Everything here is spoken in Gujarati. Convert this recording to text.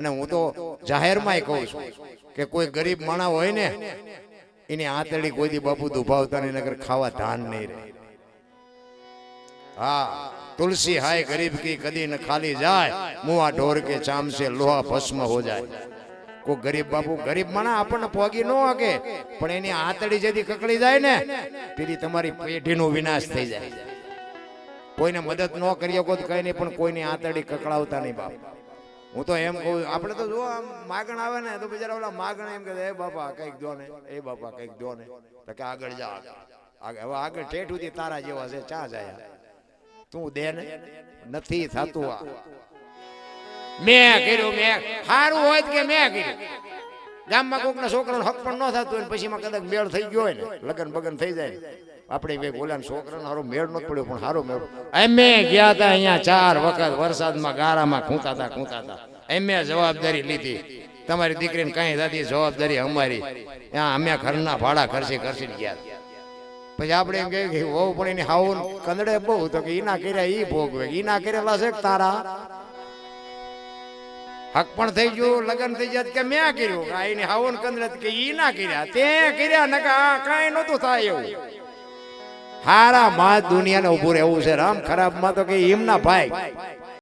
અને હું તો જાહેરમાં કહું છું કે કોઈ ગરીબ માણસ હોય ને એની આંતળી કોઈ દી બાપુ દુભાવતા નહીં, નગર ખાવા ધાન નહીં રહે. હા, तुलसी हाय गरीब की कदी न खाली जाए, मुआ ढोर के चाम से लोहा भस्म हो जाए. को गरीब बापू गरीब माना अपन पोगी नो आगे, पण एनी आंतड़ी जेदी ककड़ी जाए ने तेरी तुम्हारी पेઢીનો વિનાશ થઈ જાય. કોઈને મદદ ન કરી શકો તો કઈ નહીં, પણ કોઈની આંતડી કકડાવતા નહીં બાપ. હું તો એમ કહું, આપણે તો જો આમ માગણ આવે ને તો બિચારા ઓલા માગણ એમ કે એ બાપા કઈક દો ને, એ બાપા કઈક દો ને, તો કે આગળ જા, હવે આગળ ઠેઠ સુધી તારા જેવા છે, ચા જાય તું દે ને, નથી થતું. આ મેં કર્યું, મેં સારું હોય કે મેં કર્યું. ગામમાં કોઈકના છોકરાનો હક પણ ન થતું હોય, પછી માં કદાચ મેળ થઈ ગયો હોય ને, લગન બગન થઈ જાય, આપણે બે બોલ્યા છોકરાનો સારો મેળ નથી પડ્યો, પણ સારો મેળ. અમે ગયા હતા અહીંયા 4 વખત વરસાદમાં ગારામાં ખૂંતા હતા. અમે જવાબદારી લીધી, તમારી દીકરીને કઈ થતી જવાબદારી અમારી, અમે ઘરના ભાડા ખર્ચી ગયા. પછી આપણે એમ કહે કે વહુ પણ એની હાવ કંદડે બહુ, તો કે ઈના કર્યા ઈ ભોગવે, ઈના કરેલા છે તારા હક પણ થઈ ગયું, લગન થઈ જાય કે મેં કર્યું, એની હાવ કંદડે કે ઈના કર્યા, તે કર્યા ને કઈ નતું થાય એવું. હારા માં દુનિયાને ઉભું રહેવું છે રામ, ખરાબ માં તો કે એમના ભાઈ